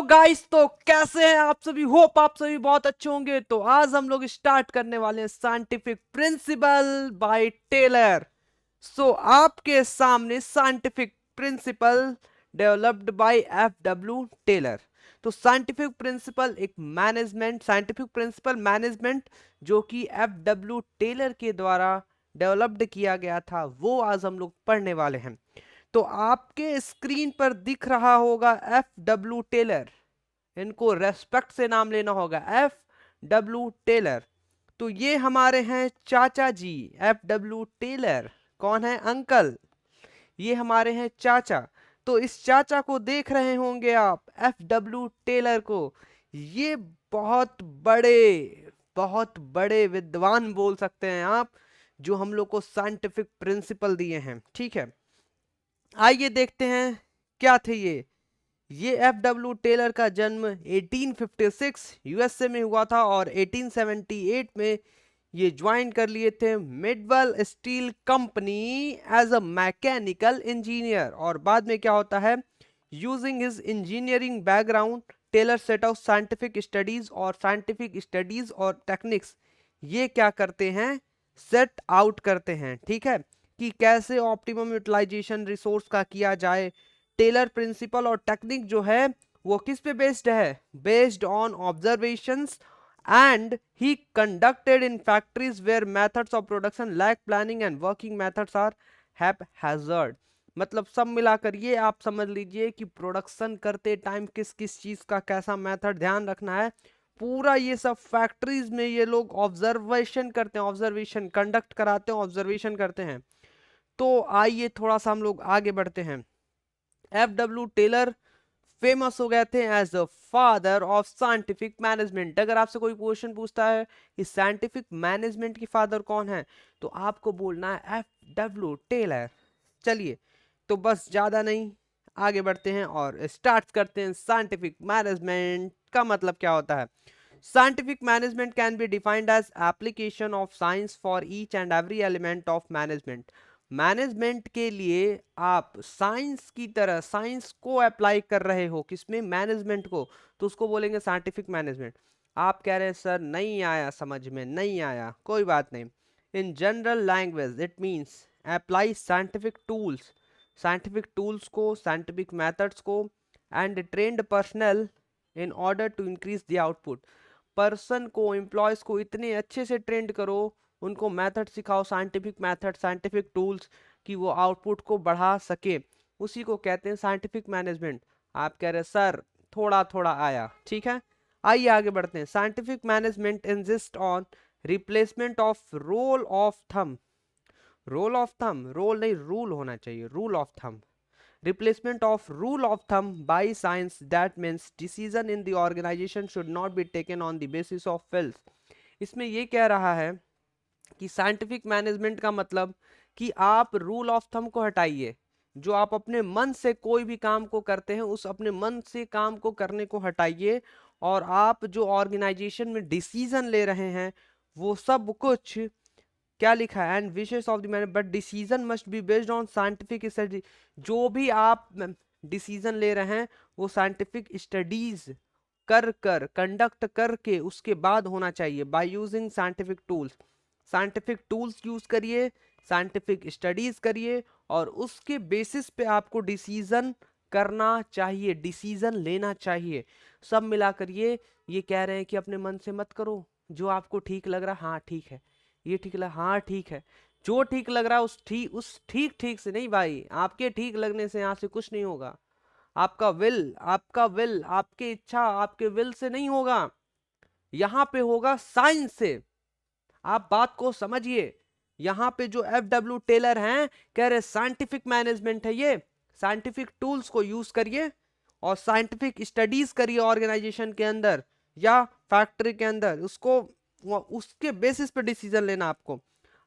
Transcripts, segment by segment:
Guys, तो कैसे हैं आप सभी। होप आप सभी बहुत अच्छे होंगे। तो आज हम लोग स्टार्ट करने वाले हैं साइंटिफिक प्रिंसिपल बाय टेलर। आपके सामने scientific principle developed by F W. Taylor. तो साइंटिफिक प्रिंसिपल मैनेजमेंट जो कि एफ.डब्ल्यू. टेलर के द्वारा डेवलप्ड किया गया था, वो आज हम लोग पढ़ने वाले हैं। तो आपके स्क्रीन पर दिख रहा होगा एफ.डब्ल्यू. टेलर। इनको रेस्पेक्ट से नाम लेना होगा, एफ.डब्ल्यू. टेलर। तो ये हमारे हैं चाचा जी, एफ.डब्ल्यू. टेलर। कौन है? अंकल। ये हमारे हैं चाचा। तो इस चाचा को देख रहे होंगे आप, एफ.डब्ल्यू. टेलर को। ये बहुत बड़े विद्वान बोल सकते हैं आप, जो हम लोग को साइंटिफिक प्रिंसिपल दिए हैं। ठीक है, आइए देखते हैं क्या थे ये एफ.डब्ल्यू. टेलर का जन्म 1856 यूएसए में हुआ था और 1878 में ये ज्वाइन कर लिए थे Midvale Steel Company as a mechanical engineer. और बाद में क्या होता है, using his engineering background Taylor set of scientific studies और टेक्निक्स ये क्या करते हैं, सेट आउट करते हैं। ठीक है, कि कैसे ऑप्टिमम यूटिलाइजेशन रिसोर्स का किया जाए। टेलर प्रिंसिपल और टेक्निक जो है वो किस पे बेस्ड है, based on observations and he conducted in factories where methods of production lack planning and working methods are haphazard। मतलब सब मिलाकर ये आप समझ लीजिए कि प्रोडक्शन करते टाइम किस किस चीज का कैसा मेथड ध्यान रखना है, पूरा ये सब फैक्ट्रीज में ये लोग ऑब्जर्वेशन करते हैं, ऑब्जर्वेशन कंडक्ट कराते हैं, ऑब्जर्वेशन करते हैं। तो आइए थोड़ा सा हम लोग आगे बढ़ते हैं। एफ.डब्ल्यू. टेलर फेमस हो गए थे as the father of scientific management. अगर आपसे कोई क्वेश्चन पूछता है कि साइंटिफिक मैनेजमेंट की फादर कौन है, तो आपको बोलना है एफ.डब्ल्यू. टेलर। चलिए, तो बस ज्यादा नहीं, आगे बढ़ते हैं और स्टार्ट करते हैं। साइंटिफिक मैनेजमेंट का मतलब क्या होता है? Scientific management can be defined as application of science for each and every element of management. Management के लिए आप साइंस की तरह साइंस को अप्लाई कर रहे हो, किसमें? मैनेजमेंट को। तो उसको बोलेंगे साइंटिफिक मैनेजमेंट। आप कह रहे हैं सर नहीं आया, समझ में नहीं आया, कोई बात नहीं। In general language it means apply scientific tools को, साइंटिफिक मेथड्स को and trained personnel in order to increase the output. Person को, एम्प्लॉयज को इतने अच्छे से ट्रेंड करो, उनको मेथड सिखाओ, साइंटिफिक मेथड, साइंटिफिक टूल्स, कि वो आउटपुट को बढ़ा सके। उसी को कहते हैं साइंटिफिक मैनेजमेंट। आप कह रहे हैं सर थोड़ा थोड़ा आया, ठीक है। आइए आगे बढ़ते हैं। Scientific management insist on replacement of rule of thumb, rule नहीं रूल होना चाहिए, rule of thumb. Replacement of rule of thumb by science, that means decision in the organization should not be taken on the basis of filth। इसमें ये कह रहा है कि scientific management का मतलब कि आप रूल ऑफ थंब को हटाइए। जो आप अपने मन से कोई भी काम को करते हैं, उस अपने मन से काम को करने को हटाइए, और आप जो ऑर्गेनाइजेशन में डिसीजन ले रहे हैं वो सब कुछ क्या लिखा है, and wishes of the man, but decision must be based on scientific study. जो भी आप डिसीजन ले रहे हैं वो साइंटिफिक स्टडीज कर कर कंडक्ट करके उसके बाद होना चाहिए। By using scientific tools use करिए, साइंटिफिक स्टडीज करिए, और उसके बेसिस पे आपको डिसीजन करना चाहिए, डिसीजन लेना चाहिए। सब मिलाकर ये कह रहे हैं कि अपने मन से मत करो, जो आपको ठीक लग रहा, हाँ ठीक है, ये ठीक लगा, हाँ ठीक है। जो ठीक लग रहा है उस ठीक ठीक से नहीं भाई, आपके ठीक लगने से यहाँ से कुछ नहीं होगा। आपका विल आपकी इच्छा आपके विल से नहीं होगा, यहाँ पे होगा साइंस से। आप बात को समझिए। यहाँ पे जो एफ.डब्ल्यू. टेलर हैं, कह रहे साइंटिफिक मैनेजमेंट है ये, साइंटिफिक टूल्स को यूज करिए और साइंटिफिक स्टडीज करिए ऑर्गेनाइजेशन के अंदर या फैक्ट्री के अंदर, उसके बेसिस पे डिसीजन लेना आपको।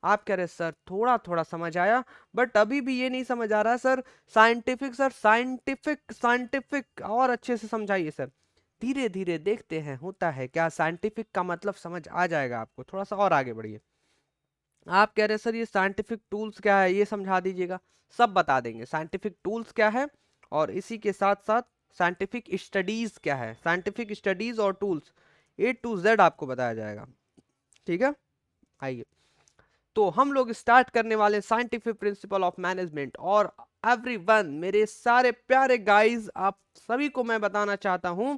आप कह रहे सर थोड़ा थोड़ा समझ आया, बट अभी भी ये नहीं समझ आ रहा सर, साइंटिफिक और अच्छे से समझाइए सर। धीरे धीरे देखते हैं होता है क्या, साइंटिफिक का मतलब समझ आ जाएगा आपको, थोड़ा सा और आगे बढ़िए। आप कह रहे हैं सर ये साइंटिफिक टूल्स क्या है, ये समझा दीजिएगा। सब बता देंगे साइंटिफिक टूल्स क्या है, और इसी के साथ साथ साइंटिफिक स्टडीज क्या है, साइंटिफिक स्टडीज और टूल्स A to Z आपको बताया जाएगा, ठीक है। आइए, तो हम लोग स्टार्ट करने वाले साइंटिफिक प्रिंसिपल ऑफ मैनेजमेंट। और एवरीवन, मेरे सारे प्यारे गाइस, आप सभी को मैं बताना चाहता हूं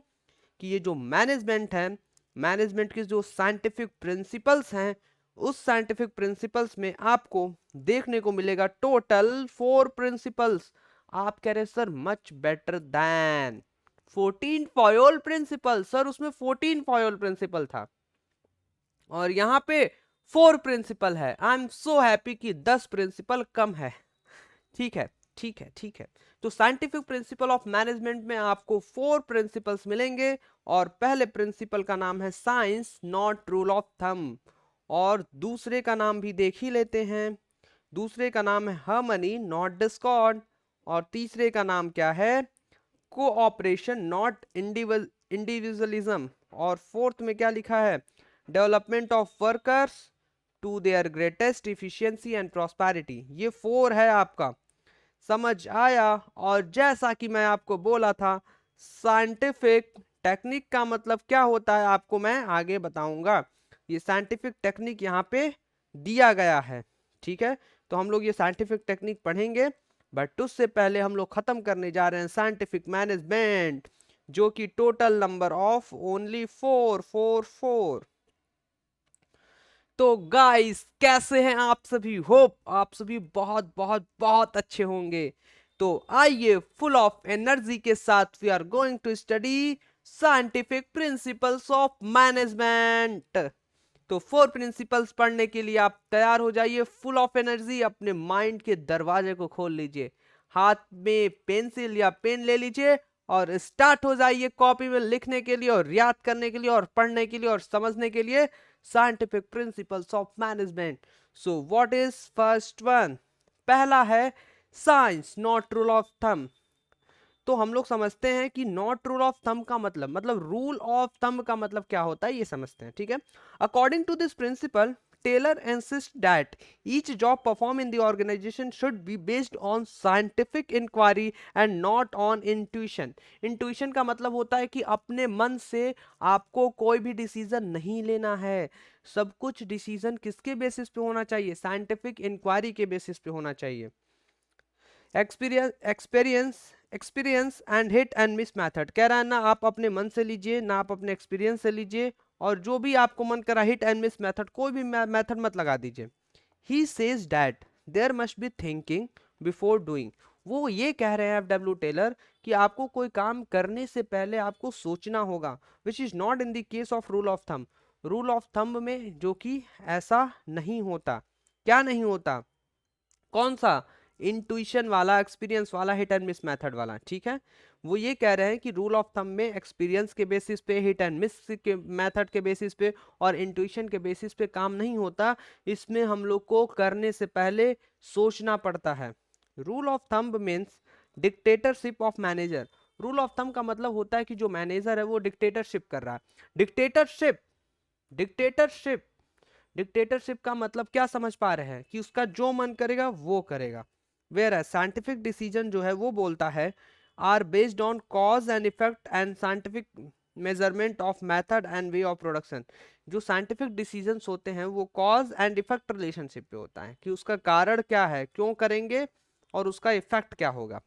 कि ये जो मैनेजमेंट है, मैनेजमेंट के जो साइंटिफिक प्रिंसिपल्स हैं, उस साइंटिफिक प्रिंसिपल्स में आपको देखने को मिलेगा टोटल 4 प्रिंसिपल्स। आप कह रहे sir much better than 14 Fayol principle, sir उसमें 14 फॉयल प्रिंसिपल था और यहाँ पे 4 प्रिंसिपल है। आई एम सो हैप्पी कि 10 प्रिंसिपल कम है। ठीक है, ठीक है, ठीक है। तो साइंटिफिक प्रिंसिपल ऑफ मैनेजमेंट में आपको 4 प्रिंसिपल्स मिलेंगे और पहले प्रिंसिपल का नाम है science not rule of thumb, और दूसरे का नाम भी देख ही लेते हैं। दूसरे का नाम है हार्मनी नॉट डिस्कॉर्ड, और तीसरे का नाम क्या है, कोऑपरेशन नॉट इंडिविजुअलिज्म, और फोर्थ में क्या लिखा है, development of workers to their greatest efficiency and prosperity. ये 4 है आपका, समझ आया। और जैसा कि मैं आपको बोला था, साइंटिफिक टेक्निक का मतलब क्या होता है आपको मैं आगे बताऊंगा। ये साइंटिफिक टेक्निक यहाँ पे दिया गया है, ठीक है। तो हम लोग ये साइंटिफिक टेक्निक पढ़ेंगे, बट उससे पहले हम लोग खत्म करने जा रहे हैं साइंटिफिक मैनेजमेंट, जो कि टोटल नंबर ऑफ ओनली 4। तो गाइस, कैसे हैं आप सभी, होप आप सभी बहुत बहुत बहुत अच्छे होंगे। तो आइए, फुल ऑफ एनर्जी के साथ we are going to study scientific principles of management. तो 4 प्रिंसिपल्स पढ़ने के लिए आप तैयार हो जाइए, फुल ऑफ एनर्जी। अपने माइंड के दरवाजे को खोल लीजिए, हाथ में पेंसिल या पेन ले लीजिए और स्टार्ट हो जाइए कॉपी में लिखने के लिए और याद करने के लिए और पढ़ने के लिए और समझने के लिए scientific principles of management. So what is first one, पहला है science not rule of thumb. तो हम लोग समझते हैं कि नॉट रूल ऑफ थंब का मतलब रूल ऑफ थंब का मतलब क्या होता है, ये समझते हैं, ठीक है। According to this principle, Taylor insists that each job performed in the organization should be based on scientific inquiry and not on intuition. Intuition का मतलब होता है कि अपने मन से आपको कोई भी डिसीजन नहीं लेना है। सब कुछ डिसीजन किसके बेसिस पे होना चाहिए, साइंटिफिक इंक्वायरी के बेसिस पे होना चाहिए। Experience and hit and miss method कह रहा है ना, आप अपने मन से लीजिए ना आप अपने एक्सपीरियंस से लीजिए, और जो भी आपको मन करा हिट एंड मिस मेथड, कोई भी मेथड मत लगा दीजिए। He says that there must be thinking before doing. वो ये कह रहे हैं F.W. टेलर कि आपको कोई काम करने से पहले आपको सोचना होगा, which is not in the case of rule of thumb. Rule of thumb में जो कि ऐसा नहीं होता। क्या नहीं होता, कौन सा, इंट्यूशन वाला, एक्सपीरियंस वाला, हिट एंड मिस मेथड वाला, ठीक है। वो ये कह रहे हैं कि रूल ऑफ थंब में एक्सपीरियंस के बेसिस पे, हिट एंड मिस के मेथड के बेसिस पे और इंट्यूशन के बेसिस पे काम नहीं होता। इसमें हम लोग को करने से पहले सोचना पड़ता है। Rule of thumb means dictatorship of manager. Rule of thumb का मतलब होता है कि जो मैनेजर है वो डिक्टेटरशिप कर रहा है। डिक्टेटरशिप, डिक्टेटरशिप, डिक्टेटरशिप का मतलब क्या समझ पा रहे हैं कि उसका जो मन करेगा वो करेगा। वेयर साइंटिफिक डिसीजन जो है वो बोलता है are based on cause and effect and scientific measurement of method and way of production. जो साइंटिफिक डिसीजंस होते हैं वो कॉज एंड इफेक्ट रिलेशनशिप पे होता है, कि उसका कारण क्या है, क्यों करेंगे और उसका इफेक्ट क्या होगा।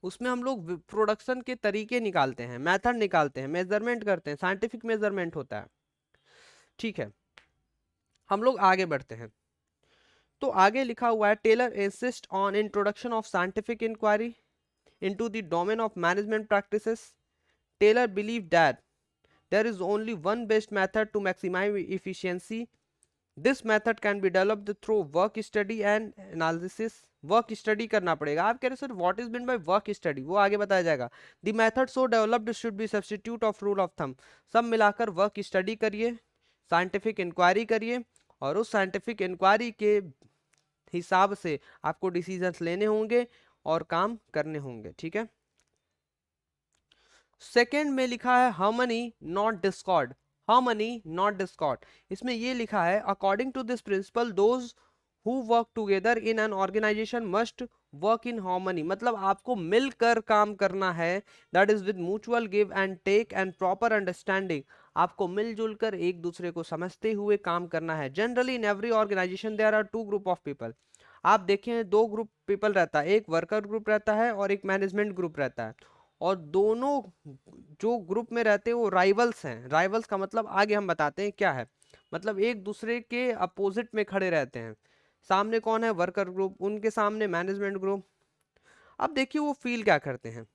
उसमें हम लोग प्रोडक्शन के तरीके निकालते हैं, मेथड निकालते हैं, मेजरमेंट करते हैं, साइंटिफिक मेजरमेंट होता है, ठीक है। हम लोग आगे बढ़ते हैं। तो आगे लिखा हुआ है Taylor insist on introduction of scientific inquiry into the domain of management practices. Taylor believed that there is only one best method to maximize efficiency. This method can be developed through work study and analysis. Work study करना पड़ेगा। आप कह रहे sir what is mean by work study, वो आगे बताया जाएगा। The method so developed should be substitute of rule of thumb. सब मिलाकर वर्क स्टडी करिए, साइंटिफिक इंक्वायरी करिए, और उस साइंटिफिक इंक्वायरी के हिसाब से आपको डिसीजंस लेने होंगे और काम करने होंगे, ठीक है। सेकेंड में लिखा है harmony not discord. Harmony not discord, इसमें ये लिखा है according to this principle those who work together in an organisation must work in harmony, मतलब आपको मिलकर काम करना है, that is with mutual give and take and proper understanding, आपको मिलजुल कर एक दूसरे को समझते हुए काम करना है। Generally in every organisation there are two group of people, आप देखें दो ग्रुप पीपल रहता है, एक वर्कर ग्रुप रहता है और एक मैनेजमेंट ग्रुप रहता है, और दोनों जो ग्रुप में रहते हैं वो राइवल्स हैं। राइवल्स का मतलब आगे हम बताते हैं क्या है, मतलब एक दूसरे के अपोजिट में खड़े रहते हैं। सामने कौन है, वर्कर ग्रुप, उनके सामने मैनेजमेंट ग्रुप। अब देखिए वो फील क्या करते हैं,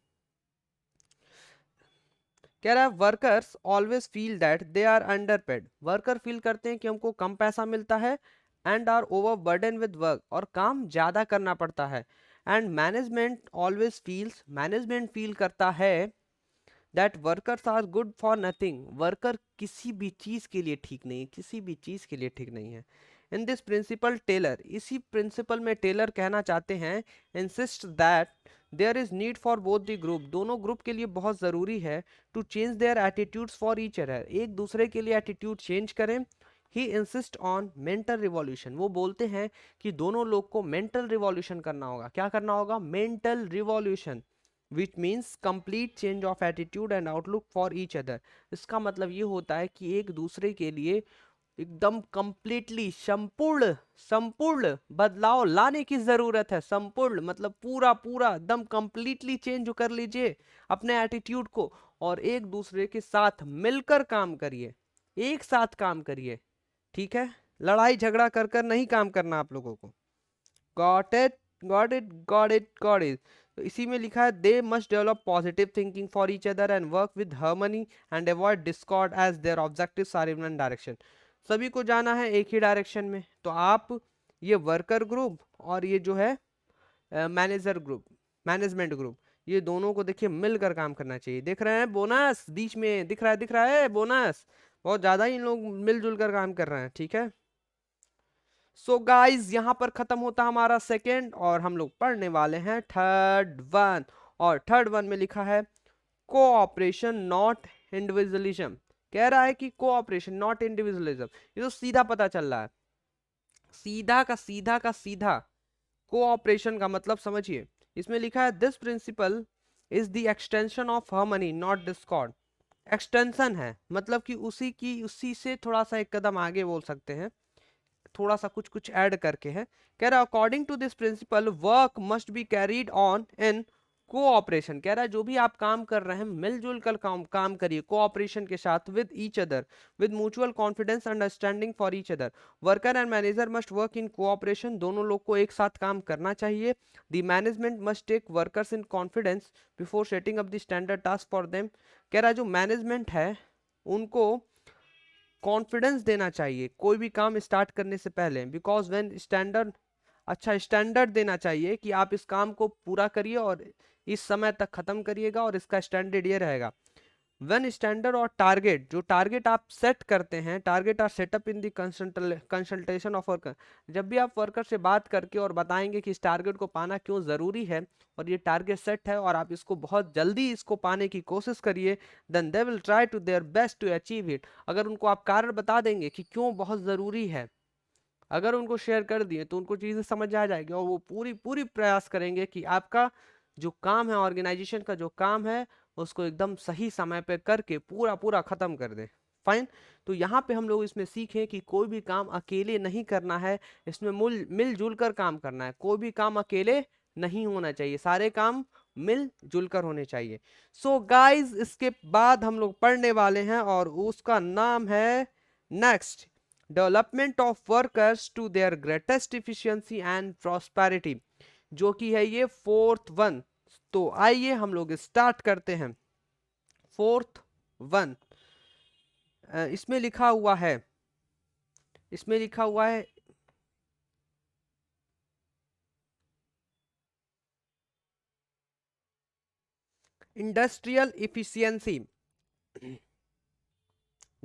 कह रहा है workers always feel that they are underpaid, worker feel करते हैं कि हमको कम पैसा मिलता है, and are overburden with work, और काम ज्यादा करना पड़ता है। And management always feels, management feel करता है that workers are good for nothing, worker किसी भी चीज के लिए ठीक नहीं, किसी भी चीज के लिए ठीक नहीं है। इन दिस प्रिंसिपल टेलर, इसी प्रिंसिपल में टेलर कहना चाहते हैं, insist that there is need for both the group, दोनों ग्रुप के लिए बहुत जरूरी है, to change their attitudes for each other, एक दूसरे के लिए एटीट्यूड चेंज करें। He insist on mental revolution, वो बोलते हैं कि दोनों लोग को मेंटल रिवॉल्यूशन करना होगा, क्या करना होगा, mental revolution, which means complete change of attitude and outlook for each other. इसका मतलब ये होता है कि एक दूसरे के लिए एकदम कंप्लीटली संपूर्ण संपूर्ण बदलाव लाने की जरूरत है। संपूर्ण मतलब पूरा पूरा एकदम कंप्लीटली चेंज कर लीजिए अपने एटीट्यूड को, और एक दूसरे के साथ मिलकर काम करिए, एक साथ काम करिए, ठीक है, लड़ाई झगड़ा कर कर नहीं काम करना आप लोगों को। Got it, got it, got it, got it. तो इसी में लिखा है they must develop positive thinking for each other and work with harmony and avoid discord as their objectives are in one direction, सभी को जाना है एक ही डायरेक्शन में। तो आप ये वर्कर ग्रुप और ये जो है मैनेजर ग्रुप, मैनेजमेंट ग्रुप, ये दोनों को देखिए मिलकर काम करना चाहिए। देख रहे हैं बोनस बीच में दिख रहा है, दिख रहा है बोनस, बहुत ज्यादा ही लोग मिलजुल कर काम कर रहे हैं, ठीक है। सो गाइज यहाँ पर खत्म होता हमारा सेकेंड, और हम लोग पढ़ने वाले हैं थर्ड वन, और थर्ड वन में लिखा है कोऑपरेशन नॉट इंडिविजुअलिज्म, कह रहा है कि कोऑपरेशन नॉट इंडिविजुअलिज्म, ये तो सीधा पता चल रहा है, सीधा का सीधा का सीधा। कोऑपरेशन का मतलब समझिए, इसमें लिखा है this principle is the extension of harmony not Discord, extension है मतलब कि उसी से थोड़ा सा एक कदम आगे बोल सकते हैं, थोड़ा सा कुछ कुछ ऐड करके है। कह रहा है according to this principle work must be carried on in cooperation, कह रहा है जो भी आप काम कर रहे हैं मिलजुल कर काम करिए कोऑपरेशन के साथ, with each other, with mutual confidence understanding for each other. Worker and manager must work in cooperation, दोनों लोग को एक साथ काम करना चाहिए। The management must take workers in confidence before setting up the standard task for them, कह रहा है जो मैनेजमेंट है उनको कॉन्फिडेंस देना चाहिए कोई भी काम स्टार्ट करने से पहले, बिकॉज व्हेन स्टैंडर्ड, अच्छा स्टैंडर्ड देना चाहिए कि आप इस काम को पूरा करिए और इस समय तक खत्म करिएगा, और इसका स्टैंडर्ड ये रहेगा। व्हेन स्टैंडर्ड और टारगेट, जो टारगेट आप सेट करते हैं, target are set up in the consultation of worker, जब भी आप वर्कर से बात करके और बताएंगे कि इस टारगेट को पाना क्यों ज़रूरी है, और ये टारगेट सेट है और आप इसको बहुत जल्दी इसको पाने की कोशिश करिए, then they will try to their best to achieve it. अगर उनको आप कारण बता देंगे कि क्यों बहुत ज़रूरी है, अगर उनको शेयर कर दिए तो उनको चीज़ें समझ आ जाएगी, और वो पूरी पूरी प्रयास करेंगे कि आपका जो काम है, ऑर्गेनाइजेशन का जो काम है, उसको एकदम सही समय पे करके पूरा पूरा खत्म कर दे। फाइन। तो यहाँ पे हम लोग इसमें सीखें कि कोई भी काम अकेले नहीं करना है, इसमें मिलजुल कर काम करना है, कोई भी काम अकेले नहीं होना चाहिए, सारे काम मिलजुल कर होने चाहिए। सो गाइज इसके बाद हम लोग पढ़ने वाले हैं और उसका नाम है next, development of workers to their greatest efficiency and prosperity, जो कि है ये फोर्थ वन। तो आइए हम लोग स्टार्ट करते हैं फोर्थ वन। इसमें लिखा हुआ है, इसमें लिखा हुआ है industrial efficiency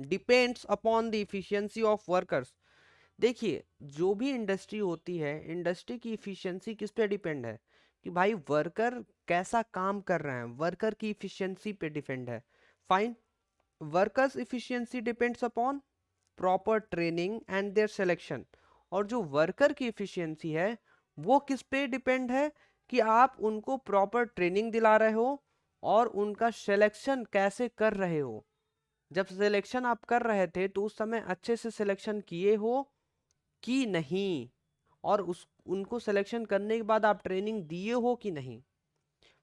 depends upon the efficiency of workers. देखिए जो भी इंडस्ट्री होती है, इंडस्ट्री की इफिशियंसी किस पे डिपेंड है, कि भाई वर्कर कैसा काम कर रहे हैं, वर्कर की इफिशियंसी पे डिपेंड है। Fine. Workers efficiency depends upon proper training and their selection, और जो वर्कर की इफिशियंसी है वो किस पे डिपेंड है, कि आप उनको प्रॉपर ट्रेनिंग दिला रहे हो और उनका सिलेक्शन कैसे कर रहे हो। जब सिलेक्शन आप कर रहे थे तो उस समय अच्छे से सिलेक्शन किए हो कि नहीं, और उस उनको सिलेक्शन करने के बाद आप ट्रेनिंग दिए हो कि नहीं।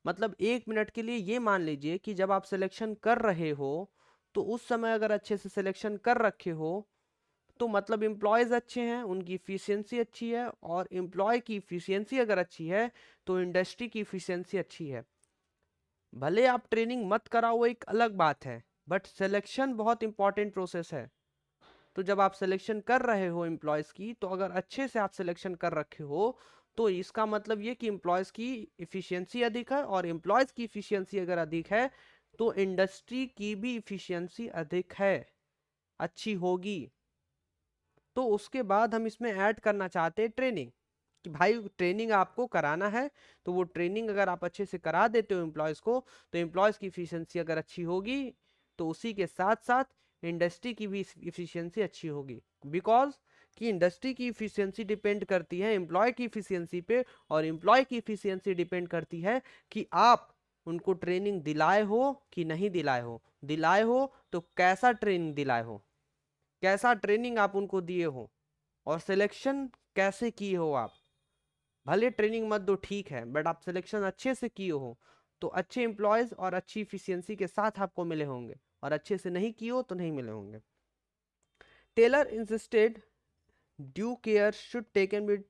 मतलब 1 मिनट के लिए ये मान लीजिए कि जब आप सिलेक्शन कर रहे हो तो उस समय अगर अच्छे से सिलेक्शन कर रखे हो तो मतलब एम्प्लॉयज़ अच्छे हैं, उनकी इफिशियंसी अच्छी है, और एम्प्लॉय की इफिशियंसी अगर अच्छी है तो इंडस्ट्री की इफिशियंसी अच्छी है। भले आप ट्रेनिंग मत कराओ एक अलग बात है, बट सिलेक्शन बहुत इंपॉर्टेंट प्रोसेस है। तो जब आप सिलेक्शन कर रहे हो एम्प्लॉयज़ की, तो अगर अच्छे से आप सिलेक्शन कर रखे हो तो इसका मतलब ये कि एम्प्लॉयज़ की इफिशियंसी अधिक है, और एम्प्लॉयज़ की इफिशियंसी अगर अधिक है तो इंडस्ट्री की भी इफिशियंसी अधिक है, अच्छी होगी। तो उसके बाद हम इसमें ऐड करना चाहते हैं ट्रेनिंग, कि भाई ट्रेनिंग आपको कराना है, तो वो ट्रेनिंग अगर आप अच्छे से करा देते हो एम्प्लॉयज़ को, तो एम्प्लॉयज़ की इफिशियंसी अगर अच्छी होगी तो उसी के साथ साथ इंडस्ट्री की भी इफिशियंसी अच्छी होगी। बिकॉज कि इंडस्ट्री की इफिशियंसी डिपेंड करती है एम्प्लॉय की इफिशियंसी पे, और एम्प्लॉय की इफिशियंसी डिपेंड करती है कि आप उनको ट्रेनिंग दिलाए हो कि नहीं दिलाए हो। दिलाए हो तो कैसा ट्रेनिंग दिलाए हो, कैसा ट्रेनिंग आप उनको दिए हो, और सिलेक्शन कैसे किए हो आप। भले ट्रेनिंग मत दो ठीक है, बट आप सिलेक्शन अच्छे से किए हो तो अच्छे एम्प्लॉयज और अच्छी इफिशियंसी के साथ आपको मिले होंगे, और अच्छे से नहीं किए हो तो नहीं मिले होंगे। Taylor insisted due care should taken with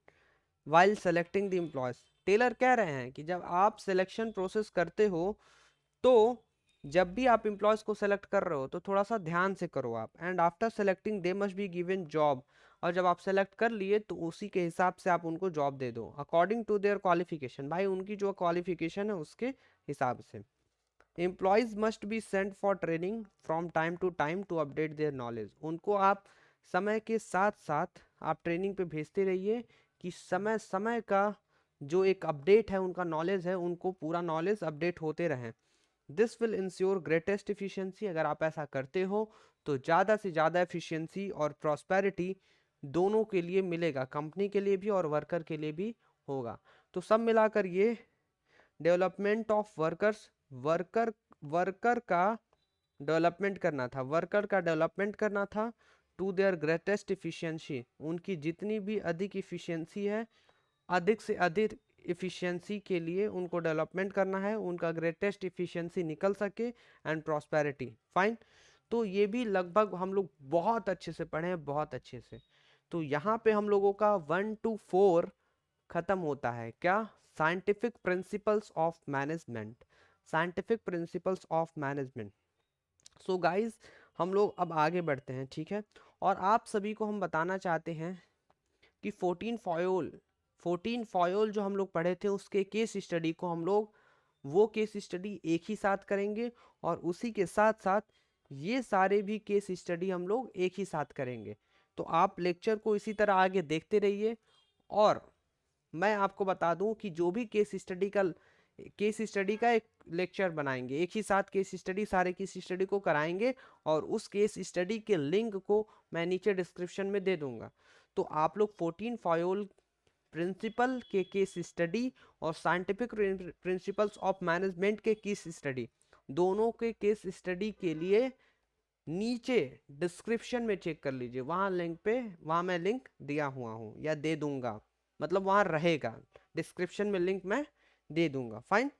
while selecting the employees. Taylor कह रहे हैं कि जब आप सिलेक्शन प्रोसेस करते हो तो जब भी आप एम्प्लॉयज को सेलेक्ट कर रहे हो तो थोड़ा सा ध्यान से करो आप। And after selecting they must be given job, और जब आप सेलेक्ट कर लिए तो उसी के हिसाब से आप उनको जॉब दे दो, अकॉर्डिंग टू देयर क्वालिफिकेशन, भाई उनकी जो क्वालिफिकेशन है उसके हिसाब से। Employees must be sent for training from time to update their knowledge. उनको आप समय के साथ साथ आप ट्रेनिंग पे भेजते रहिए कि समय समय का जो एक अपडेट है उनका नॉलेज है, उनको पूरा नॉलेज अपडेट होते रहें। This will ensure greatest efficiency. अगर आप ऐसा करते हो तो ज़्यादा से ज़्यादा एफिशिएंसी और प्रॉस्पेरिटी दोनों के लिए मिलेगा, कंपनी के लिए भी और वर्कर के लिए भी होगा। तो सब मिलाकर ये development of workers, worker worker का डेवलपमेंट करना था, वर्कर का डेवलपमेंट करना था टू देयर ग्रेटेस्ट इफिशियंसी। उनकी जितनी भी अधिक इफिशियंसी है, अधिक से अधिक इफिशियंसी के लिए उनको डेवलपमेंट करना है, उनका ग्रेटेस्ट इफिशियंसी निकल सके, एंड प्रॉस्पेरिटी। फाइन। तो ये भी लगभग हम लोग बहुत अच्छे से पढ़े हैं, बहुत अच्छे से। तो यहाँ पे हम लोगों का 1 to 4 खत्म होता है। क्या? Scientific principles of management, scientific principles of management. So guys हम लोग अब आगे बढ़ते हैं, ठीक है। और आप सभी को हम बताना चाहते हैं कि 14 फॉयल जो हम लोग पढ़े थे उसके केस स्टडी को हम लोग वो केस स्टडी एक ही साथ करेंगे, और उसी के साथ साथ ये सारे भी केस स्टडी हम लोग एक ही साथ करेंगे। तो आप लेक्चर को इसी तरह आगे देखते रहिए, और मैं आपको बता दूं कि जो भी केस स्टडी का एक लेक्चर बनाएंगे, एक ही साथ केस स्टडी सारे केस स्टडी को कराएंगे, और उस केस स्टडी के लिंक को मैं नीचे डिस्क्रिप्शन में दे दूंगा। तो आप लोग 14 फॉयल प्रिंसिपल के केस स्टडी और साइंटिफिक प्रिंसिपल्स ऑफ मैनेजमेंट के केस स्टडी, दोनों के केस स्टडी के लिए नीचे डिस्क्रिप्शन में चेक कर लीजिए, वहां मैं लिंक दिया हुआ हूँ या दे दूंगा, मतलब वहां रहेगा डिस्क्रिप्शन में लिंक मैं दे दूंगा। Fine.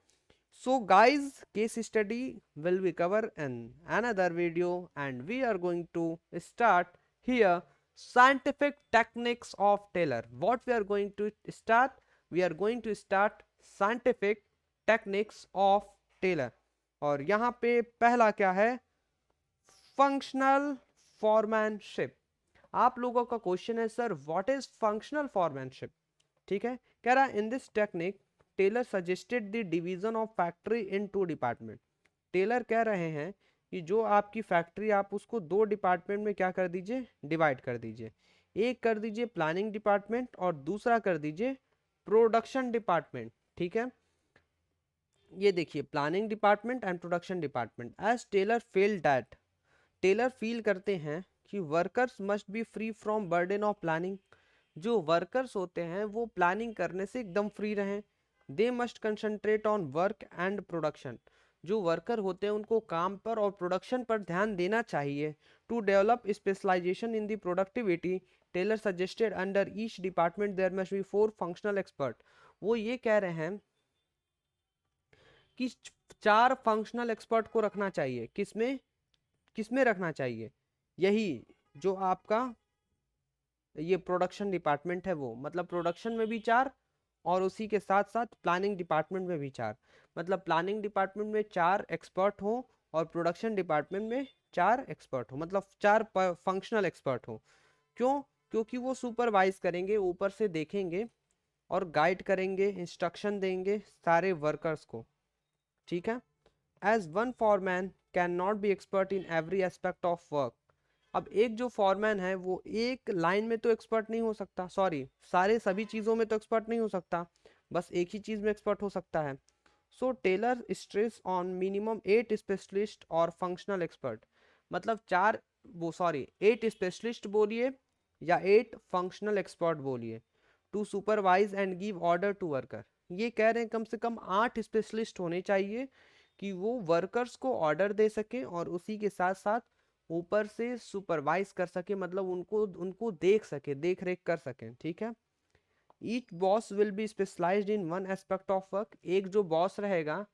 So guys case study will be cover in another video, and we are going to start here scientific techniques of Taylor. What we are going to start? We are going to start scientific techniques of Taylor. और यहाँ पे पहला क्या है? Functional foremanship. आप लोगों का question है sir what is functional foremanship, ठीक है। कह रहा in this technique Taylor suggested the division of factory in 2 department. Taylor कह रहे हैं कि जो आपकी फैक्ट्री आप उसको 2 डिपार्टमेंट में क्या कर दीजिए, डिवाइड कर दीजिए। एक कर दीजिए प्लानिंग डिपार्टमेंट और दूसरा कर दीजिए प्रोडक्शन डिपार्टमेंट, ठीक है। ये देखिए planning department and production department. As Taylor feel that, Taylor feel करते हैं कि workers must be free from burden of planning. जो वर्कर्स होते हैं वो प्लानिंग करने से एकदम फ्री रहें, they must concentrate on work and production, जो वर्कर होते हैं उनको काम पर और प्रोडक्शन पर ध्यान देना चाहिए। To develop specialisation in the productivity, Taylor suggested under each department there must be 4 functional expert. वो ये कह रहे हैं कि 4 फंक्शनल एक्सपर्ट को रखना चाहिए। किसमें किसमें रखना चाहिए? यही जो आपका ये प्रोडक्शन डिपार्टमेंट है वो, मतलब प्रोडक्शन में भी 4 और उसी के साथ साथ प्लानिंग डिपार्टमेंट में भी 4, मतलब प्लानिंग डिपार्टमेंट में 4 एक्सपर्ट हो और प्रोडक्शन डिपार्टमेंट में 4 एक्सपर्ट हो, मतलब 4 फंक्शनल एक्सपर्ट हो। क्यों? क्योंकि वो सुपरवाइज करेंगे, ऊपर से देखेंगे और गाइड करेंगे, इंस्ट्रक्शन देंगे सारे वर्कर्स को। ठीक है। As one foreman can not be expert in every aspect of work. अब एक जो फॉरमैन है वो एक लाइन में तो एक्सपर्ट नहीं हो सकता, सॉरी सारे सभी चीज़ों में तो एक्सपर्ट नहीं हो सकता, बस एक ही चीज़ में एक्सपर्ट हो सकता है। So Taylor stress on minimum 8 specialist और फंक्शनल एक्सपर्ट, मतलब 4, वो सॉरी 8 स्पेशलिस्ट बोलिए या 8 फंक्शनल एक्सपर्ट बोलिए, to supervise and give order to worker. ये कह रहे हैं कम से कम 8 स्पेशलिस्ट होने चाहिए कि वो वर्कर्स को ऑर्डर दे सके और उसी के साथ साथ ऊपर से सुपरवाइज कर सके, मतलब उनको उनको देख सके, देख रेख कर सके। ठीक है। Each boss will be specialised in one aspect of work, एक जो बॉस रहेगा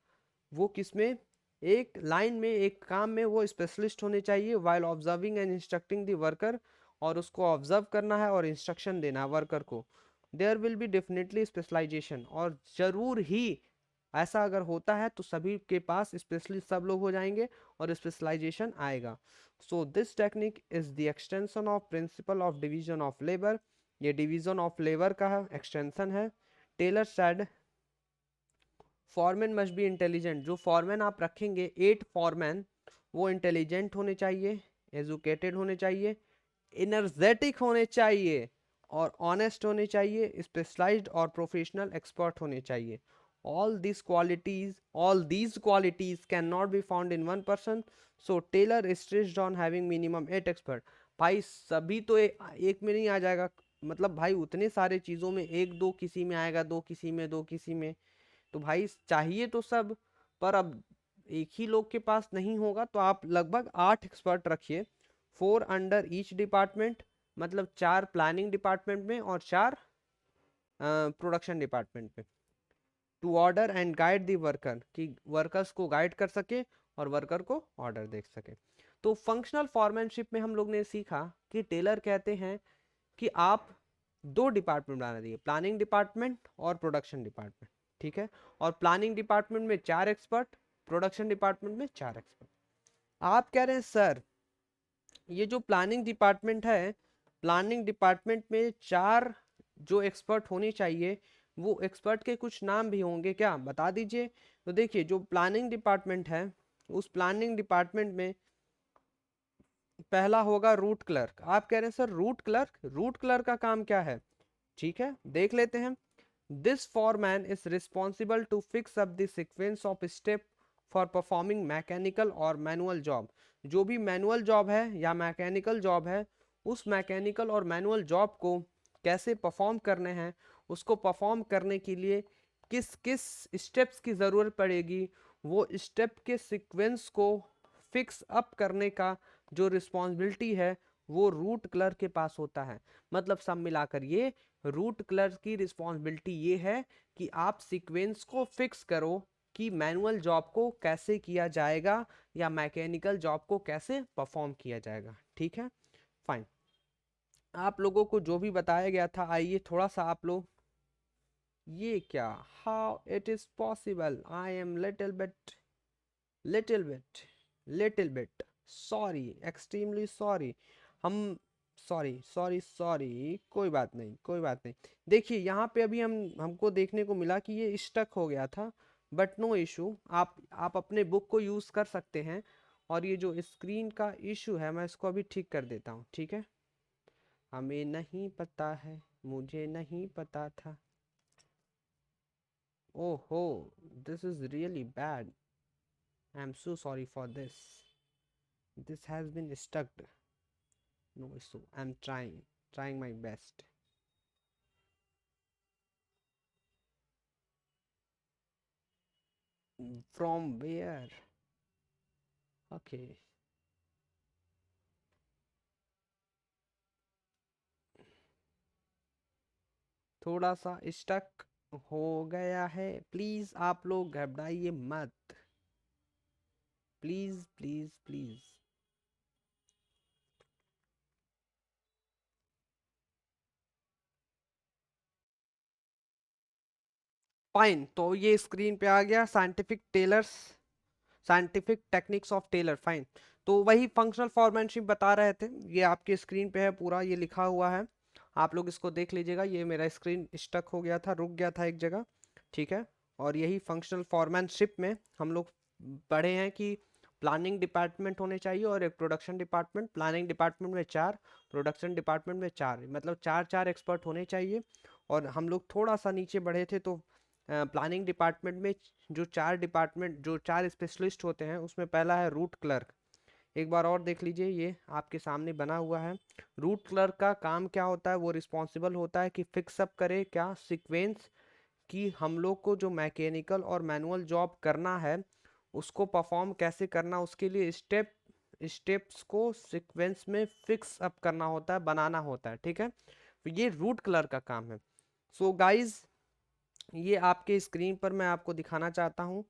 वो किसमें, एक लाइन में, एक काम में वो स्पेशलिस्ट होने चाहिए। While observing and instructing the worker, और उसको ऑब्जर्व करना है और इंस्ट्रक्शन देना है वर्कर को। There will be definitely specialisation, और जरूर ही ऐसा अगर होता है तो सभी के पास स्पेशलिस्ट सब लोग हो जाएंगे और स्पेशलाइजेशन आएगा। So this technique is the extension of principle of division of labour, ये डिवीजन ऑफ लेबर का एक्सटेंशन है। Taylor said foreman must be intelligent, जो फॉरमैन आप रखेंगे 8 फॉरमैन, वो इंटेलिजेंट होने चाहिए, एजुकेटेड होने चाहिए, एनर्जेटिक होने चाहिए और ऑनेस्ट होने चाहिए, स्पेशलाइज्ड और प्रोफेशनल एक्सपर्ट होने चाहिए। All these qualities cannot be found in one person, so Taylor stressed on having minimum 8 expert। भाई सभी तो एक में नहीं आ जाएगा, मतलब भाई उतने सारे चीजों में एक दो किसी में आएगा, दो किसी में, दो किसी में, तो भाई चाहिए तो सब, पर अब एक ही लोग के पास नहीं होगा, तो आप लगभग 8 एक्सपर्ट रखिए, 4 अंडर ईच डिपार्टमेंट, मतलब 4 प्लानिंग डिपार्टमेंट में और 4 प्रोडक्शन डिपार्टमेंट में। To order and guide the worker, कि वर्कर्स को गाइड कर सके और वर्कर को ऑर्डर दे सके। तो फंक्शनल फॉरमैनशिप में हम लोग ने सीखा कि टेलर कहते हैं कि आप 2 डिपार्टमेंट बना दिए, प्लानिंग डिपार्टमेंट और प्रोडक्शन डिपार्टमेंट। ठीक है। और प्लानिंग डिपार्टमेंट में 4 एक्सपर्ट, प्रोडक्शन डिपार्टमेंट में 4 एक्सपर्ट। आप कह रहे हैं सर ये जो प्लानिंग डिपार्टमेंट है, प्लानिंग डिपार्टमेंट में 4 जो एक्सपर्ट होने चाहिए, वो एक्सपर्ट के कुछ नाम भी होंगे क्या, बता दीजिए। तो देखिए जो प्लानिंग डिपार्टमेंट है, उस प्लानिंग डिपार्टमेंट में पहला होगा रूट क्लर्क। आप कह रहे हैं sir root clerk, root clerk का काम क्या है? ठीक है, देख लेते हैं। This foreman is responsible to fix up the sequence of step for performing mechanical और मैनुअल जॉब। जो भी मैनुअल जॉब है या मैकेनिकल जॉब है, उस मैकेनिकल और मैनुअल जॉब को कैसे परफॉर्म करने हैं, उसको परफॉर्म करने के लिए किस किस स्टेप्स की ज़रूरत पड़ेगी, वो स्टेप के सीक्वेंस को फिक्स अप करने का जो रिस्पॉन्सिबिलिटी है वो रूट क्लर्क के पास होता है। मतलब सब मिलाकर ये रूट क्लर्क की रिस्पॉन्सिबिलिटी ये है कि आप सीक्वेंस को फिक्स करो कि मैनुअल जॉब को कैसे किया जाएगा या मैकेनिकल जॉब को कैसे परफॉर्म किया जाएगा। ठीक है, फाइन। आप लोगों को जो भी बताया गया था, आइए थोड़ा सा आप लोग, ये क्या, how it is possible, I am little bit little bit sorry, extremely sorry. हम सॉरी सॉरी सॉरी, कोई बात नहीं, कोई बात नहीं। देखिए यहाँ पे अभी हमको देखने को मिला कि ये स्टक हो गया था, बट नो इशू, आप अपने बुक को यूज़ कर सकते हैं। और ये जो स्क्रीन का इशू है मैं इसको अभी ठीक कर देता हूँ। ठीक है, हमें नहीं पता है, मुझे नहीं पता था। ओहो, this is really bad, I am so sorry for this has been stuck. No issue. I'm trying my best. From where, okay. थोड़ा सा स्टक हो गया है, प्लीज आप लोग घबराइए मत, प्लीज प्लीज प्लीज। फाइन, तो ये स्क्रीन पे आ गया scientific techniques of Taylor, fine. तो वही फंक्शनल फॉर्मेटशिप बता रहे थे, ये आपके स्क्रीन पे है पूरा, ये लिखा हुआ है, आप लोग इसको देख लीजिएगा। ये मेरा स्क्रीन स्टक हो गया था, रुक गया था एक जगह, ठीक है। और यही फंक्शनल फॉर्मेटशिप में हम लोग पढ़े हैं कि प्लानिंग डिपार्टमेंट होने चाहिए और एक प्रोडक्शन डिपार्टमेंट। प्लानिंग डिपार्टमेंट में 4, प्रोडक्शन डिपार्टमेंट में 4, मतलब 4 एक्सपर्ट होने चाहिए। और हम लोग थोड़ा सा नीचे बढ़े थे तो प्लानिंग डिपार्टमेंट में जो 4 स्पेशलिस्ट होते हैं उसमें पहला है रूट क्लर्क। एक बार और देख लीजिए, ये आपके सामने बना हुआ है। रूट क्लर्क का काम क्या होता है, वो रिस्पॉन्सिबल होता है कि फिक्सअप करे क्या सीक्वेंस, कि हम लोग को जो मैकेनिकल और मैनुअल जॉब करना है उसको परफॉर्म कैसे करना, उसके लिए स्टेप्स को सीक्वेंस में फिक्स अप करना होता है, बनाना होता है, ठीक है। तो ये रूट क्लर्क का काम है। सो गाइज, ये आपके स्क्रीन पर मैं आपको दिखाना चाहता हूँ।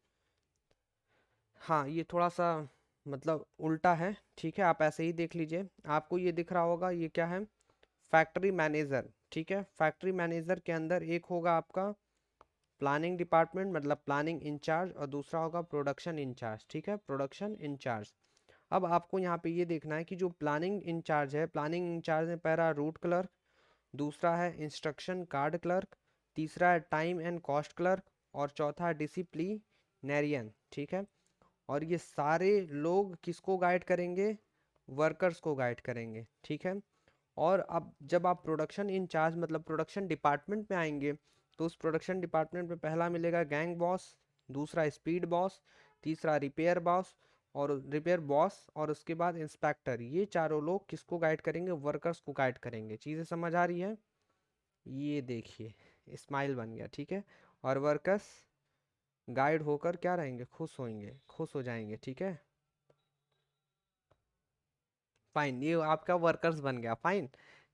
हाँ, ये थोड़ा सा मतलब उल्टा है, ठीक है, आप ऐसे ही देख लीजिए। आपको ये दिख रहा होगा, ये क्या है, फैक्ट्री मैनेजर, ठीक है। फैक्ट्री मैनेजर के अंदर एक होगा आपका प्लानिंग डिपार्टमेंट, मतलब प्लानिंग इंचार्ज, और दूसरा होगा प्रोडक्शन इंचार्ज, ठीक है, प्रोडक्शन इंचार्ज। अब आपको यहाँ पे ये देखना है कि जो प्लानिंग इंचार्ज है, प्लानिंग इंचार्ज में पहला रूट क्लर्क, दूसरा है इंस्ट्रक्शन कार्ड क्लर्क, तीसरा है टाइम एंड कॉस्ट क्लर्क, और चौथा है डिसिप्लिनरियन, ठीक है। और ये सारे लोग किसको गाइड करेंगे, वर्कर्स को गाइड करेंगे, ठीक है। और अब जब आप प्रोडक्शन इंचार्ज मतलब प्रोडक्शन डिपार्टमेंट में आएंगे तो उस प्रोडक्शन डिपार्टमेंट में पहला मिलेगा गैंग बॉस, दूसरा स्पीड बॉस, तीसरा रिपेयर बॉस और उसके बाद इंस्पेक्टर। ये चारों लोग किसको गाइड करेंगे, वर्कर्स को गाइड करेंगे। चीज़ें समझ आ रही है, ये देखिए स्माइल बन गया, ठीक है। और वर्कर्स गाइड होकर क्या रहेंगे, खुश होंगे, खुश हो जाएंगे, ठीक है। फाइन, ये आपका वर्कर्स बन गया, फाइन।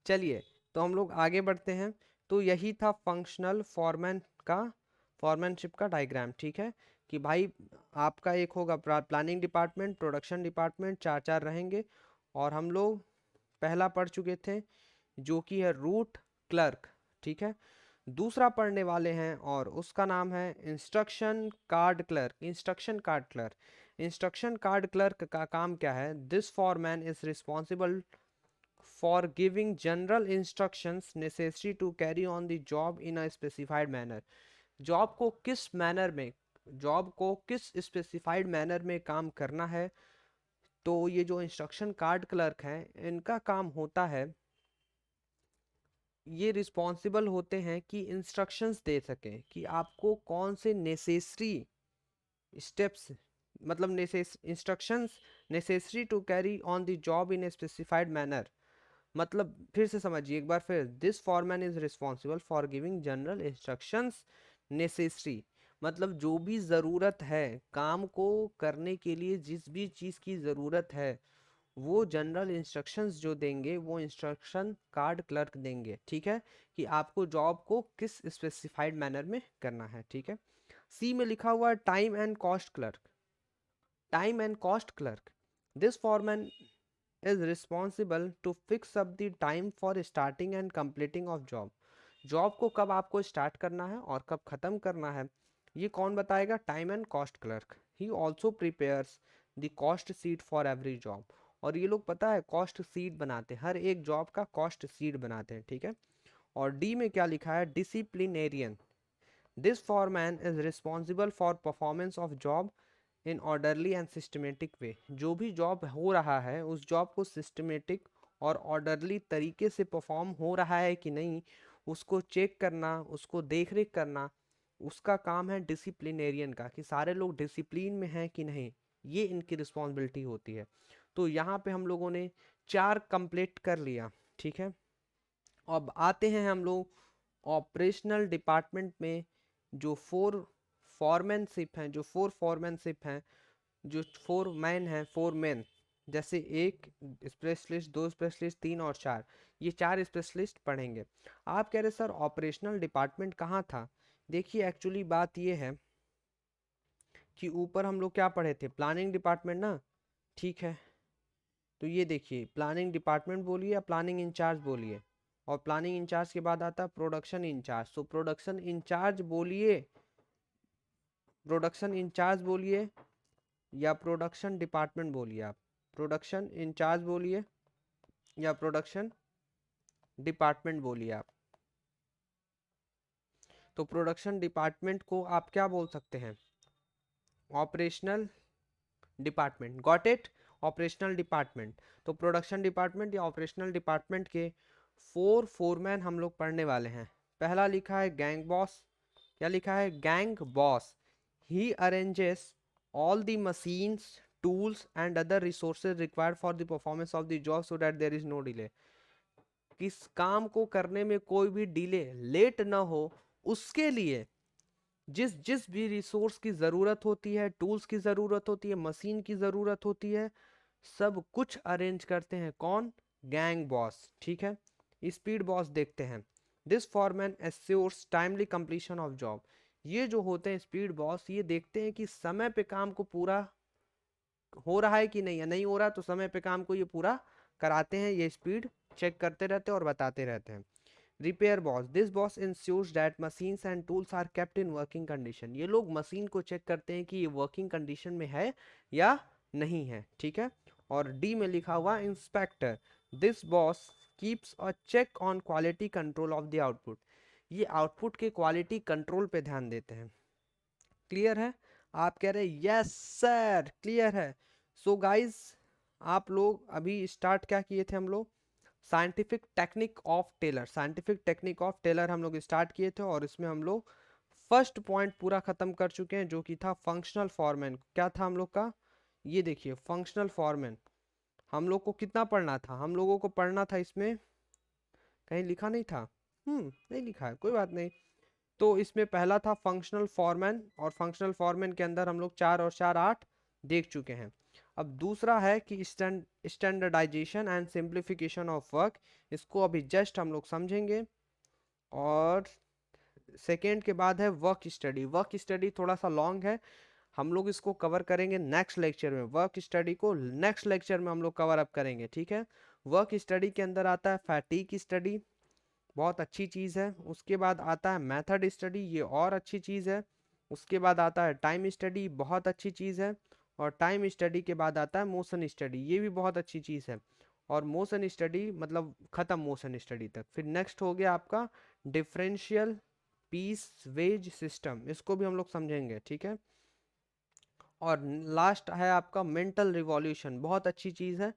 चलिए, तो हम लोग आगे बढ़ते हैं। तो यही था फंक्शनल फॉरमैनशिप का डायग्राम, ठीक है। कि भाई आपका एक होगा प्लानिंग डिपार्टमेंट, प्रोडक्शन डिपार्टमेंट, 4 रहेंगे। और हम लोग पहला पढ़ चुके थे जो कि है रूट क्लर्क, ठीक है। दूसरा पढ़ने वाले हैं और उसका नाम है इंस्ट्रक्शन कार्ड क्लर्क का काम क्या है, this foreman is responsible for giving general instructions necessary to carry on the job in a specified manner. Job को किस मैनर में जॉब को किस स्पेसिफाइड मैनर में काम करना है। तो ये जो इंस्ट्रक्शन कार्ड क्लर्क हैं, इनका काम होता है, ये रिस्पॉन्सिबल होते हैं कि इंस्ट्रक्शंस दे सकें कि आपको कौन से नेसेसरी स्टेप्स, मतलब instructions necessary to carry on the job in a specified manner. मतलब फिर से समझिए एक बार फिर, this foreman is responsible for giving general instructions necessary, मतलब जो भी ज़रूरत है काम को करने के लिए, जिस भी चीज़ की ज़रूरत है वो जनरल इंस्ट्रक्शंस जो देंगे वो इंस्ट्रक्शन कार्ड क्लर्क देंगे, ठीक है। कि आपको जॉब को किस स्पेसिफाइड मैनर में करना है, ठीक है। सी में लिखा हुआ है time and cost clerk. This foreman is responsible to fix up the time for starting and completing of job। Job को कब आपको स्टार्ट करना है और कब खत्म करना है, ये कौन बताएगा, time and cost clerk. He also prepares the cost sheet for every job. और ये लोग पता है कॉस्ट सीट बनाते हैं, हर एक जॉब का कॉस्ट सीट बनाते हैं, ठीक है। और डी में क्या लिखा है, disciplinarian. This foreman is responsible for performance of job in orderly and systematic way. जो भी जॉब हो रहा है उस जॉब को सिस्टमेटिक और ऑर्डरली तरीके से परफॉर्म हो रहा है कि नहीं, उसको चेक करना, उसको देख रेख करना, उसका काम है डिसिप्लिनेरियन का, कि सारे लोग डिसिप्लिन में हैं कि नहीं, ये इनकी रिस्पॉन्सिबिलिटी होती है। तो यहाँ पे हम लोगों ने 4 कंप्लीट कर लिया, ठीक है। अब आते हैं हम लोग ऑपरेशनल डिपार्टमेंट में, जो 4 फॉरमैनशिप हैं, जो 4 फॉरमैनशिप हैं, जो 4 मैन हैं, 4 मैन, जैसे 1 स्पेशलिस्ट, 2 स्पेशलिस्ट, 3 और 4, ये 4 स्पेशलिस्ट पढ़ेंगे। आप कह रहे सर ऑपरेशनल डिपार्टमेंट कहाँ था? देखिए एक्चुअली बात ये है कि ऊपर हम लोग क्या पढ़े थे, प्लानिंग डिपार्टमेंट ना, ठीक है। तो ये देखिए प्लानिंग डिपार्टमेंट बोलिए या प्लानिंग इंचार्ज बोलिए, और प्लानिंग इंचार्ज के बाद आता है प्रोडक्शन इंचार्ज। तो प्रोडक्शन इंचार्ज बोलिए, प्रोडक्शन इंचार्ज बोलिए या प्रोडक्शन डिपार्टमेंट बोलिए, आप प्रोडक्शन इंचार्ज बोलिए या प्रोडक्शन डिपार्टमेंट बोलिए आप। तो प्रोडक्शन डिपार्टमेंट को आप क्या बोल सकते हैं, operational department, got it, operational department. तो प्रोडक्शन डिपार्टमेंट या ऑपरेशनल डिपार्टमेंट के 4 फोरमैन हम लोग पढ़ने वाले हैं। पहला लिखा है गैंग बॉस, क्या लिखा है, gang boss. He arranges all the machines, tools and other resources required for the performance of the job so that there is no delay। किस काम को करने में कोई भी डिले, लेट ना हो, उसके लिए जिस जिस भी रिसोर्स की ज़रूरत होती है, टूल्स की ज़रूरत होती है, मशीन की ज़रूरत होती है, सब कुछ अरेंज करते हैं कौन, गैंग बॉस, ठीक है। स्पीड बॉस देखते हैं, this foreman assures timely completion of job. ये जो होते हैं स्पीड बॉस, ये देखते हैं कि समय पे काम को पूरा हो रहा है कि नहीं, या नहीं हो रहा तो समय पे काम को ये पूरा कराते हैं, ये स्पीड चेक करते रहते हैं और बताते रहते हैं। Repair boss, this boss insures that machines and tools are kept in working condition. ये लोग मशीन को चेक करते हैं कि ये वर्किंग कंडीशन में है या नहीं है, ठीक है। और डी में लिखा हुआ inspector, this boss keeps a check on quality control of the output. ये आउटपुट के क्वालिटी कंट्रोल पे ध्यान देते हैं। क्लियर है? आप कह रहे हैं यस सर क्लियर है। सो गाइज आप लोग अभी स्टार्ट क्या किए थे, हम लोग scientific technique of Taylor, scientific technique of Taylor हम लोग स्टार्ट किए थे, और इसमें हम लोग फर्स्ट पॉइंट पूरा खत्म कर चुके हैं, जो कि था फंक्शनल फॉरमैन। क्या था हम लोग का, ये देखिए फंक्शनल फॉरमैन। हम लोग को कितना पढ़ना था, हम लोगों को पढ़ना था, इसमें कहीं लिखा नहीं था, नहीं लिखा है, कोई बात नहीं। तो इसमें पहला था फंक्शनल फॉरमैन, और फंक्शनल फॉरमैन के अंदर हम लोग 4 और 4 8 देख चुके हैं। अब दूसरा है कि standardisation and simplification of work, इसको अभी जस्ट हम लोग समझेंगे। और सेकेंड के बाद है वर्क स्टडी। वर्क स्टडी थोड़ा सा लॉन्ग है, हम लोग इसको कवर करेंगे नेक्स्ट लेक्चर में, वर्क स्टडी को नेक्स्ट लेक्चर में हम लोग कवर अप करेंगे, ठीक है। वर्क स्टडी के अंदर आता है फैटीग स्टडी, बहुत अच्छी चीज़ है। उसके बाद आता है मेथड स्टडी, ये और अच्छी चीज़ है। उसके बाद आता है टाइम स्टडी, बहुत अच्छी चीज़ है। और टाइम स्टडी के बाद आता है मोशन स्टडी, ये भी बहुत अच्छी चीज़ है। और मोशन स्टडी मतलब ख़त्म मोशन स्टडी तक। फिर नेक्स्ट हो गया आपका डिफरेंशियल पीस वेज सिस्टम, इसको भी हम लोग समझेंगे, ठीक है। और लास्ट है आपका मेंटल रिवॉल्यूशन, बहुत अच्छी चीज़ है।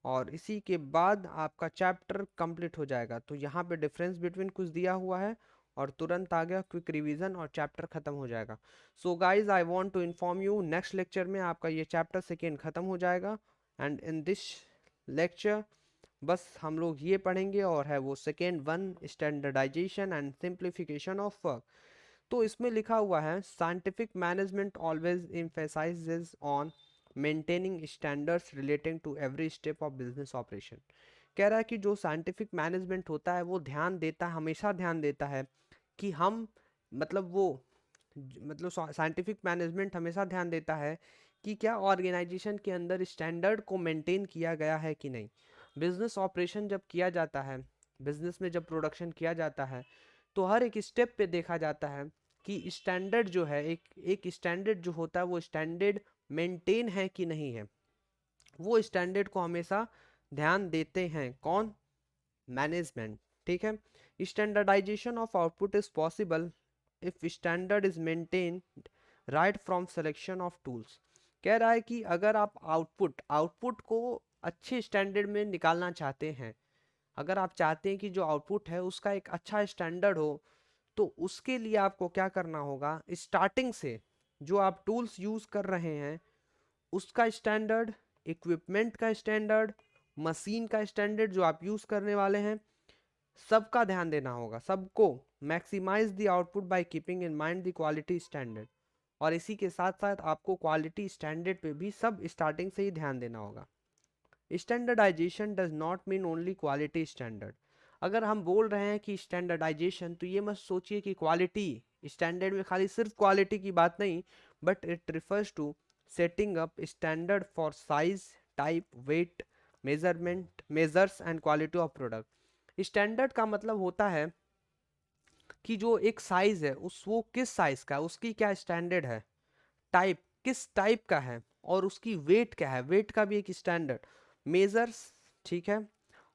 और इसी के बाद आपका चैप्टर कंप्लीट हो जाएगा। तो यहाँ पे डिफरेंस बिटवीन कुछ दिया हुआ है, और तुरंत आ गया क्विक रिवीजन, और चैप्टर खत्म हो जाएगा। So guys I want to inform you, next lecture में आपका ये चैप्टर सेकेंड खत्म हो जाएगा। एंड इन दिस लेक्चर बस हम लोग ये पढ़ेंगे, और है वो second one, standardisation and simplification of work. तो इसमें लिखा हुआ है scientific management always emphasises on maintaining standards relating to every step of business operation. कह रहा है कि जो साइंटिफिक मैनेजमेंट होता है वो ध्यान देता है, हमेशा ध्यान देता है कि हम मतलब वो मतलब साइंटिफिक मैनेजमेंट हमेशा ध्यान देता है कि क्या ऑर्गेनाइजेशन के अंदर स्टैंडर्ड को मेंटेन किया गया है कि नहीं। बिजनेस ऑपरेशन जब किया जाता है, बिजनेस में जब प्रोडक्शन किया जाता है, तो हर एक स्टेप पे देखा जाता है कि स्टैंडर्ड जो है, एक स्टैंडर्ड जो होता है वो स्टैंडर्ड मेंटेन है कि नहीं है। वो स्टैंडर्ड को हमेशा ध्यान देते हैं कौन, मैनेजमेंट, ठीक है। Standardisation of output is possible if standard is maintained right from selection of tools. कह रहा है कि अगर आप आउटपुट को अच्छे स्टैंडर्ड में निकालना चाहते हैं, अगर आप चाहते हैं कि जो आउटपुट है उसका एक अच्छा स्टैंडर्ड हो, तो उसके लिए आपको क्या करना होगा, स्टार्टिंग से जो आप टूल्स यूज़ कर रहे हैं उसका स्टैंडर्ड, इक्विपमेंट का स्टैंडर्ड, मशीन का स्टैंडर्ड जो आप यूज़ करने वाले हैं, सबका ध्यान देना होगा, सबको। Maximise the output by keeping in mind the quality standard. और इसी के साथ साथ आपको क्वालिटी स्टैंडर्ड पे भी सब स्टार्टिंग से ही ध्यान देना होगा। Standardisation does not mean only quality standard. अगर हम बोल रहे हैं कि स्टैंडर्डाइजेशन, तो ये मत सोचिए कि क्वालिटी स्टैंडर्ड में खाली सिर्फ क्वालिटी की बात नहीं, but it refers to setting up standard for size, type, weight, measurement, measures and quality of product. Standard का मतलब होता है कि जो एक साइज है उस वो किस साइज का है, उसकी क्या स्टैंडर्ड है, टाइप किस टाइप का है, और उसकी वेट क्या है, वेट का भी एक स्टैंडर्ड, मेजर्स, ठीक है,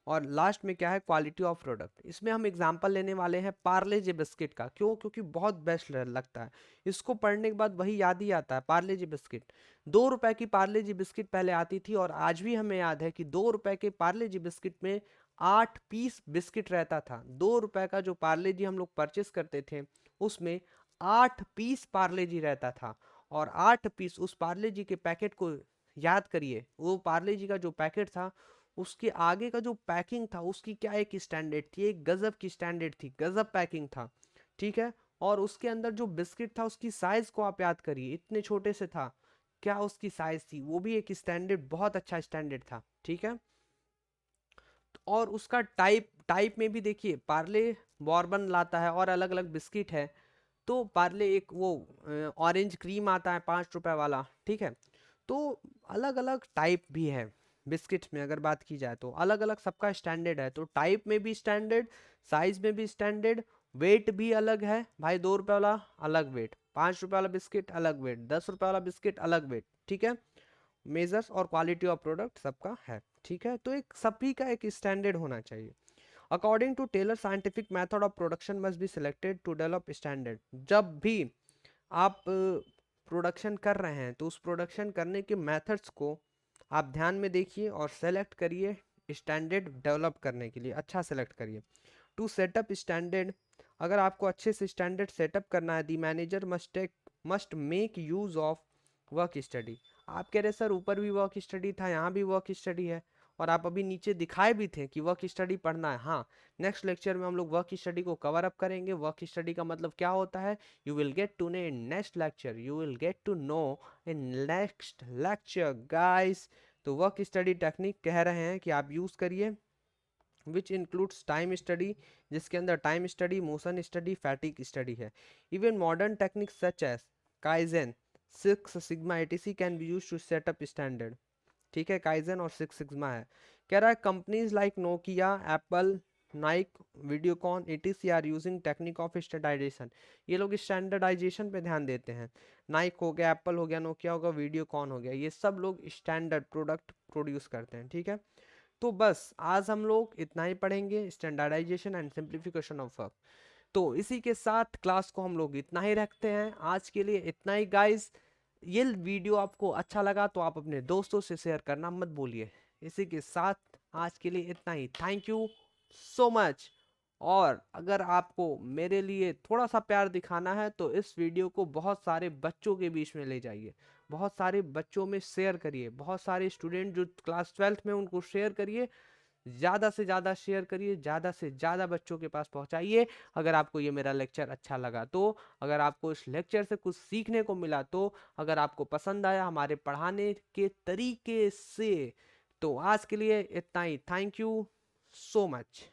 और लास्ट में क्या है, क्वालिटी ऑफ प्रोडक्ट। इसमें हम एग्जांपल लेने वाले हैं पार्ले जी बिस्किट का। क्यों? क्योंकि बहुत बेस्ट लगता है, इसको पढ़ने के बाद वही याद ही आता है, पार्ले जी बिस्किट। 2 रुपए की पार्ले जी बिस्किट पहले आती थी, और आज भी हमें याद है कि 2 रुपए के पार्ले जी बिस्किट में 8 पीस बिस्किट रहता था। 2 रुपए का जो पार्ले जी हम लोग परचेस करते थे उसमें 8 पीस पार्ले जी रहता था, और 8 पीस उस पार्ले जी के पैकेट को याद करिए। वो पार्ले जी का जो पैकेट था उसके आगे का जो पैकिंग था उसकी क्या एक स्टैंडर्ड थी, एक गजब की स्टैंडर्ड थी, गजब पैकिंग था, ठीक है। और उसके अंदर जो बिस्किट था उसकी साइज को आप याद करिए, इतने छोटे से था, क्या उसकी साइज थी, वो भी एक स्टैंडर्ड, बहुत अच्छा स्टैंडर्ड था, ठीक है। और उसका टाइप, टाइप में भी देखिए पार्ले बॉर्बन लाता है और अलग अलग बिस्किट है, तो पार्ले एक वो ऑरेंज क्रीम आता है 5 रुपए वाला, ठीक है। तो अलग अलग टाइप भी है बिस्किट्स में, अगर बात की जाए तो अलग अलग सबका स्टैंडर्ड है, तो टाइप में भी स्टैंडर्ड, साइज में भी स्टैंडर्ड, वेट भी अलग है भाई। 2 रुपए वाला अलग वेट, 5 रुपए वाला बिस्किट अलग वेट, 10 रुपए वाला बिस्किट अलग वेट, ठीक है। मेजर्स और क्वालिटी ऑफ प्रोडक्ट सबका है, ठीक है। तो एक सभी का एक स्टैंडर्ड होना चाहिए। According to Taylor scientific method of production must be selected to develop standard. जब भी आप प्रोडक्शन कर रहे हैं तो उस प्रोडक्शन करने के मेथड्स को आप ध्यान में देखिए और सेलेक्ट करिए स्टैंडर्ड डेवलप करने के लिए, अच्छा सेलेक्ट करिए। टू सेटअप स्टैंडर्ड, अगर आपको अच्छे से स्टैंडर्ड सेटअप करना है, the manager must make use of work study. आप कह रहे सर ऊपर भी वर्क स्टडी था, यहाँ भी वर्क स्टडी है, और आप अभी नीचे दिखाए भी थे कि वर्क स्टडी पढ़ना है। हाँ, नेक्स्ट लेक्चर में हम लोग वर्क स्टडी को कवर अप करेंगे। वर्क स्टडी का मतलब क्या होता है, you will get to know in next lecture, you will get to know in next lecture guys. तो वर्क स्टडी टेक्निक कह रहे हैं कि आप यूज करिए, विच इंक्लूड्स टाइम स्टडी, जिसके अंदर time study, motion study, fatigue study है। Even modern technique such as kaizen, six sigma etc can be use to set up standard, ठीक है। काइजन और सिक्स सिग्मा है। कह रहा है companies like Nokia, Apple, Nike, Videocon, ATC are using technique of standardization. ये लोग standardisation पे ध्यान देते हैं। नाइक हो गया, एप्पल हो गया, नोकिया होगा, वीडियोकॉन हो गया, ये सब लोग स्टैंडर्ड प्रोडक्ट प्रोड्यूस करते हैं, ठीक है। तो बस आज हम लोग इतना ही पढ़ेंगे, standardization and simplification of work. तो इसी के साथ क्लास को हम लोग इतना ही रखते हैं, आज के लिए इतना ही गाइस। ये वीडियो आपको अच्छा लगा तो आप अपने दोस्तों से शेयर करना मत भूलिए। इसी के साथ आज के लिए इतना ही, थैंक यू सो मच। और अगर आपको मेरे लिए थोड़ा सा प्यार दिखाना है तो इस वीडियो को बहुत सारे बच्चों के बीच में ले जाइए, बहुत सारे बच्चों में शेयर करिए, बहुत सारे स्टूडेंट जो क्लास 12th में उनको शेयर करिए, ज़्यादा से ज़्यादा शेयर करिए, ज़्यादा से ज़्यादा बच्चों के पास पहुंचाइए। अगर आपको ये मेरा लेक्चर अच्छा लगा तो, अगर आपको इस लेक्चर से कुछ सीखने को मिला तो, अगर आपको पसंद आया हमारे पढ़ाने के तरीके से, तो आज के लिए इतना ही, थैंक यू सो मच।